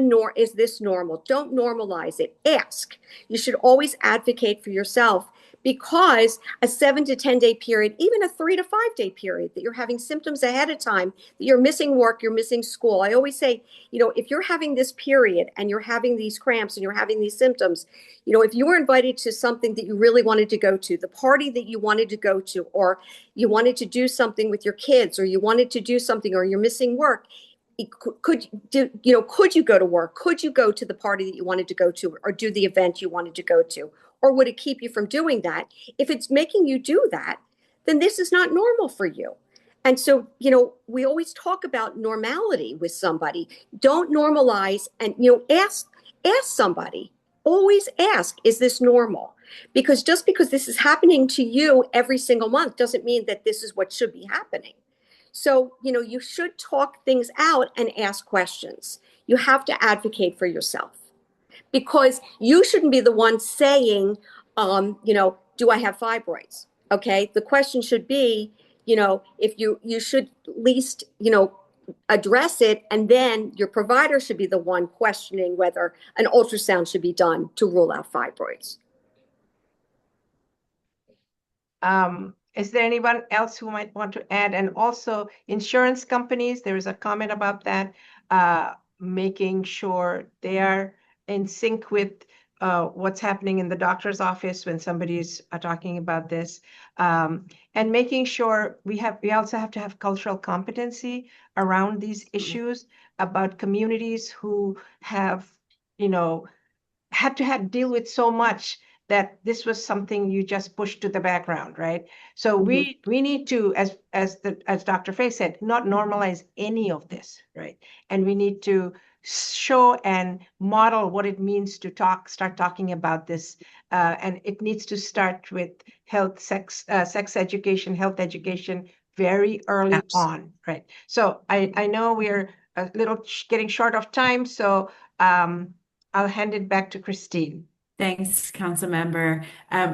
normal? Don't normalize it. Ask. You should always advocate for yourself, because a 7 to 10 day period, even a 3 to 5 day period, that you're having symptoms ahead of time, that you're missing work, you're missing school. I always say, if you're having this period and you're having these cramps and you're having these symptoms, if you were invited to something that you really wanted to go to, the party that you wanted to go to, or you wanted to do something with your kids, or you wanted to do something, or you're missing work, could you go to work? Could you go to the party that you wanted to go to, or do the event you wanted to go to? Or would it keep you from doing that? If it's making you do that, then this is not normal for you. And so, we always talk about normality with somebody. Don't normalize, and, ask somebody. Always ask, is this normal? Because just because this is happening to you every single month doesn't mean that this is what should be happening. So, you should talk things out and ask questions. You have to advocate for yourself, because you shouldn't be the one saying, do I have fibroids? Okay. The question should be, if you should at least, address it, and then your provider should be the one questioning whether an ultrasound should be done to rule out fibroids. Is there anyone else who might want to add? And also insurance companies, there is a comment about that, making sure they are in sync with what's happening in the doctor's office when somebody's talking about this, and making sure we also have to have cultural competency around these issues, about communities who have, had to deal with so much that this was something you just pushed to the background, right? So we need to, as Dr. Faye said, not normalize any of this, right? And we need to show and model what it means to start talking about this, and it needs to start with sex education, health education very early on, right? So I know we're a little getting short of time, so I'll hand it back to Christine. Thanks, Councilmember.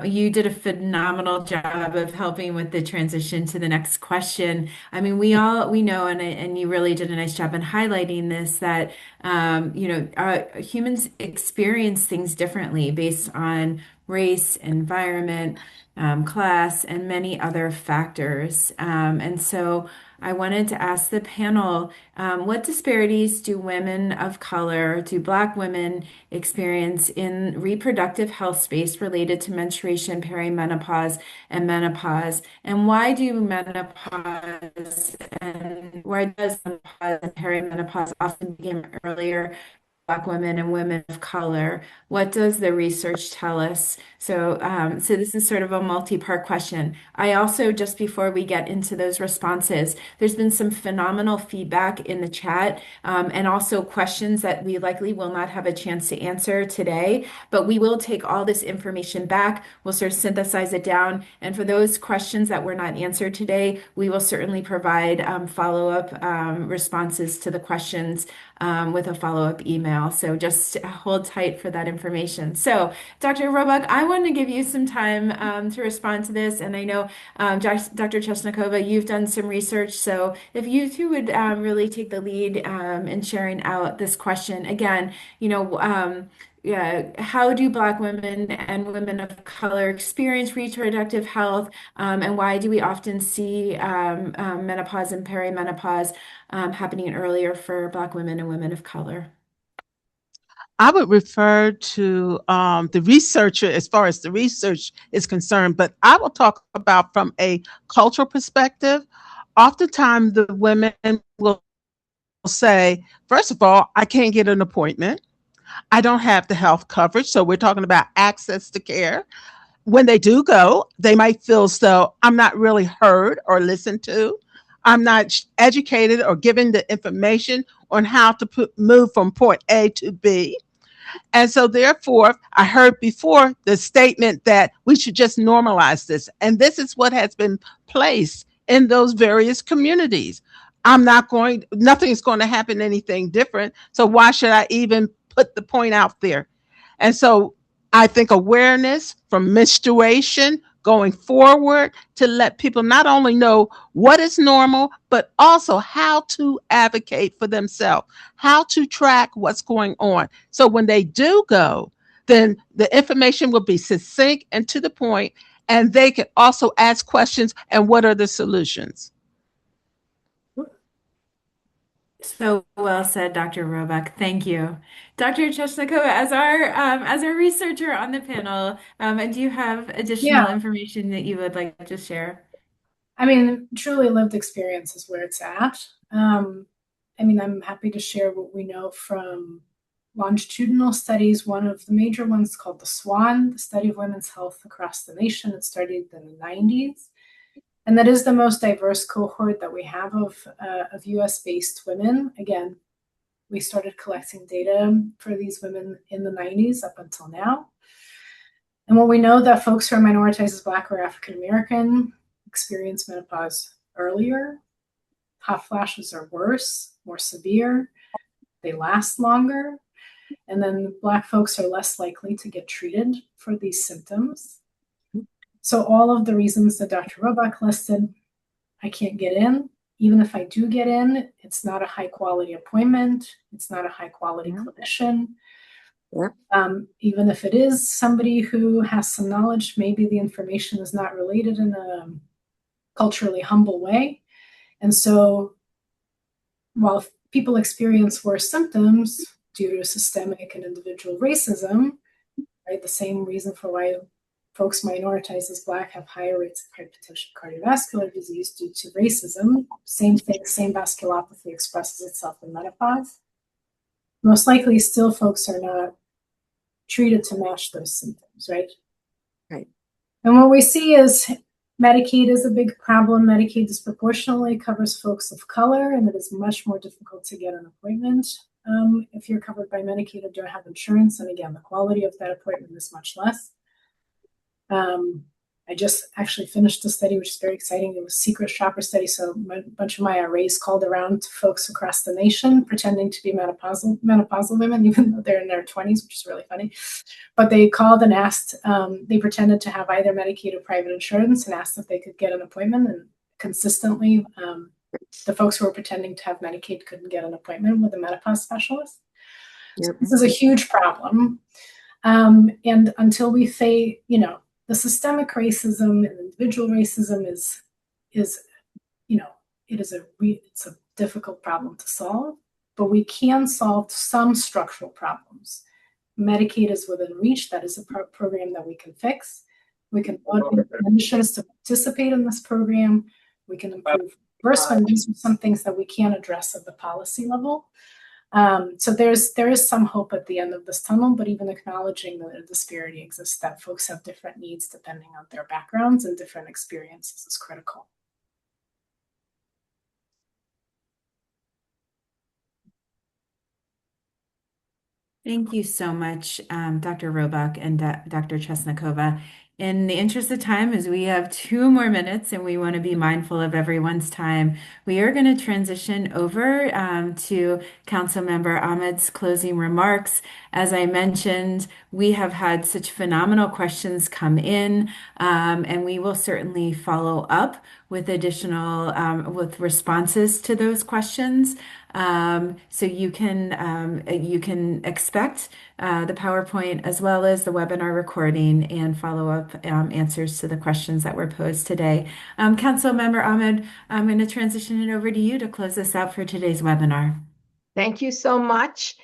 You did a phenomenal job of helping with the transition to the next question. I mean, we know, and you really did a nice job in highlighting this, that humans experience things differently based on race, environment, class, and many other factors. And so I wanted to ask the panel, what disparities do women of color, do Black women experience in reproductive health space related to menstruation, perimenopause, and menopause? And why does menopause and perimenopause often begin earlier? Black women and women of color. What does the research tell us? So this is sort of a multi-part question. I also, just before we get into those responses, there's been some phenomenal feedback in the chat, and also questions that we likely will not have a chance to answer today, but we will take all this information back. We'll sort of synthesize it down. And for those questions that were not answered today, we will certainly provide follow-up responses to the questions with a follow-up email. So just hold tight for that information. So Dr. Roebuck, I want to give you some time to respond to this. And I know Dr. Chesnokova, you've done some research. So if you two would really take the lead in sharing out this question. Again, how do Black women and women of color experience reproductive health, and why do we often see menopause and perimenopause happening earlier for Black women and women of color? I would refer to the researcher as far as the research is concerned, but I will talk about from a cultural perspective. Oftentimes the women will say, first of all, I can't get an appointment. I don't have the health coverage. So we're talking about access to care. When they do go, they might feel as though I'm not really heard or listened to. I'm not educated or given the information on how to move from point A to B. And so therefore, I heard before the statement that we should just normalize this. And this is what has been placed in those various communities. nothing's going to happen anything different. So why should I even put the point out there? And so I think awareness from menstruation going forward to let people not only know what is normal, but also how to advocate for themselves, how to track what's going on. So when they do go, then the information will be succinct and to the point, and they can also ask questions and what are the solutions. So well said, Dr. Roebuck. Thank you. Dr. Chesnikova, as our researcher on the panel, do you have additional Yeah. information that you would like to share? I mean, truly lived experience is where it's at. I mean, I'm happy to share what we know from longitudinal studies. One of the major ones called the SWAN, the Study of Women's Health Across the Nation. It started in the 90s. And that is the most diverse cohort that we have of US-based women. Again, we started collecting data for these women in the 90s up until now. And what we know that folks who are minoritized as Black or African American experience menopause earlier. Hot flashes are worse, more severe. They last longer. And then Black folks are less likely to get treated for these symptoms. So all of the reasons that Dr. Roebuck listed, I can't get in. Even if I do get in, it's not a high quality appointment. It's not a high quality clinician. Even if it is somebody who has some knowledge, maybe the information is not related in a culturally humble way. And so while people experience worse symptoms due to systemic and individual racism, right, the same reason for why folks minoritized as Black have higher rates of hypertension, cardiovascular disease due to racism, same thing, same vasculopathy expresses itself in menopause. Most likely still folks are not treated to match those symptoms, right? Right. And what we see is Medicaid is a big problem. Medicaid disproportionately covers folks of color, and it is much more difficult to get an appointment if you're covered by Medicaid or don't have insurance. And again, the quality of that appointment is much less. I just actually finished a study, which is very exciting. It was a secret shopper study. So a bunch of my RAs called around to folks across the nation pretending to be menopausal women, even though they're in their 20s, which is really funny. But they called and asked, they pretended to have either Medicaid or private insurance and asked if they could get an appointment. And consistently, the folks who were pretending to have Medicaid couldn't get an appointment with a menopause specialist. So this is a huge problem. And until we say, the systemic racism and individual racism is, it's a difficult problem to solve, but we can solve some structural problems. Medicaid is within reach. That is a program that we can fix. We can want clinicians to participate in this program. We can improve reimbursement. These are some things that we can address at the policy level. So there is some hope at the end of this tunnel, but even acknowledging that a disparity exists, that folks have different needs depending on their backgrounds and different experiences is critical. Thank you so much, Dr. Roebuck and Dr. Chesnikova. In the interest of time, as we have 2 more minutes and we want to be mindful of everyone's time, we are going to transition over to Councilmember Ahmed's closing remarks. As I mentioned, we have had such phenomenal questions come in, and we will certainly follow up with additional with responses to those questions. So you can expect the PowerPoint as well as the webinar recording and follow up answers to the questions that were posed today. Councilmember Ahmed, I'm going to transition it over to you to close this out for today's webinar. Thank you so much.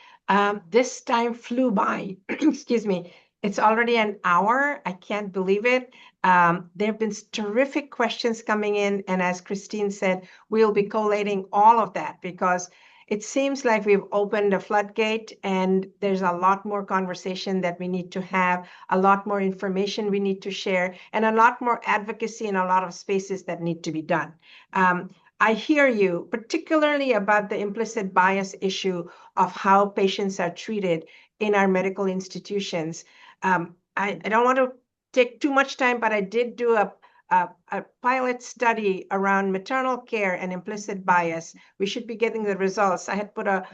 This time flew by. Excuse me. It's already an hour. I can't believe it. There have been terrific questions coming in. And as Christine said, we'll be collating all of that because it seems like we've opened a floodgate and there's a lot more conversation that we need to have, a lot more information we need to share, and a lot more advocacy in a lot of spaces that need to be done. I hear you, particularly about the implicit bias issue of how patients are treated in our medical institutions. I don't want to take too much time, but I did do a pilot study around maternal care and implicit bias. We should be getting the results. I had put a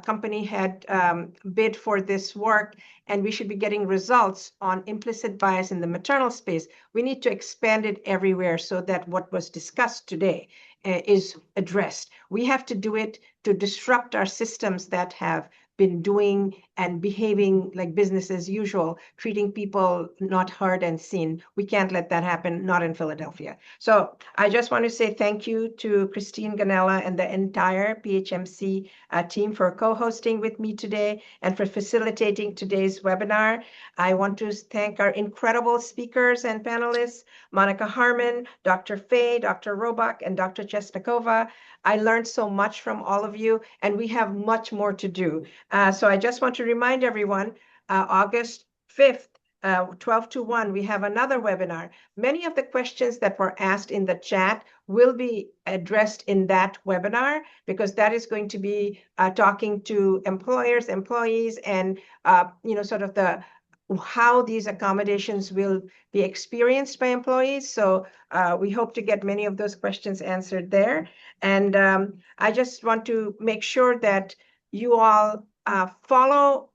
company had bid for this work, and we should be getting results on implicit bias in the maternal space. We need to expand it everywhere so that what was discussed today is addressed. We have to do it to disrupt our systems that have been doing and behaving like business as usual, treating people not heard and seen. We can't let that happen, not in Philadelphia. So I just want to say thank you to Christine Ganella and the entire PHMC team for co-hosting with me today and for facilitating today's webinar. I want to thank our incredible speakers and panelists, Monica Harmon, Dr. Fay, Dr. Robach, and Dr. Chesnikova. I learned so much from all of you, and we have much more to do. So I just want to remind everyone, August 5th, 12 to 1, we have another webinar. Many of the questions that were asked in the chat will be addressed in that webinar, because that is going to be talking to employers, employees, and sort of how these accommodations will be experienced by employees. So we hope to get many of those questions answered there. And I just want to make sure that you all follow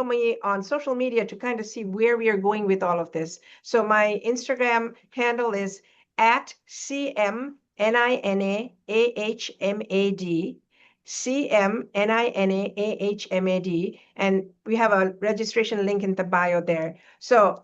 me on social media to kind of see where we are going with all of this. So my Instagram handle is @CMNINAAHMAD. CMNINAAHMAD, and we have a registration link in the bio there. So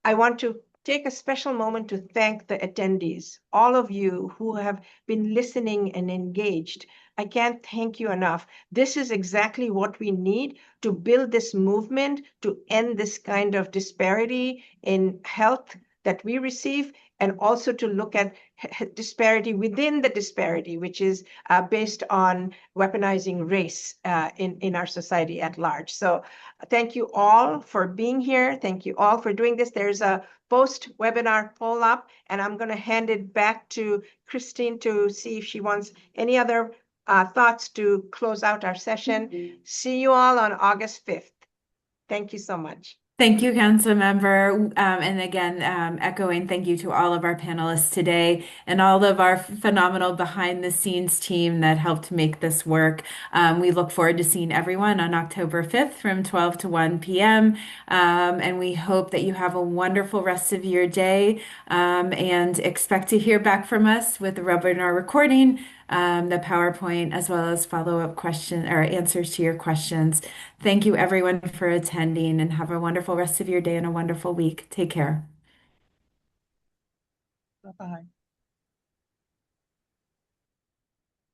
I want to take a special moment to thank the attendees, all of you who have been listening and engaged. I can't thank you enough. This is exactly what we need to build this movement to end this kind of disparity in health that we receive, and also to look at disparity within the disparity, which is based on weaponizing race in our society at large. So thank you all for being here. Thank you all for doing this. There's a post-webinar poll up, and I'm going to hand it back to Christine to see if she wants any other thoughts to close out our session. See you all on August 5th. Thank you so much. Thank you, Councilmember. And again, echoing thank you to all of our panelists today and all of our phenomenal behind the scenes team that helped make this work. We look forward to seeing everyone on October 5th from 12 to 1 p.m. And we hope that you have a wonderful rest of your day, and expect to hear back from us with the webinar recording, the PowerPoint, as well as follow-up question or answers to your questions. Thank you everyone for attending, and have a wonderful rest of your day and a wonderful week. Take care. Bye-bye.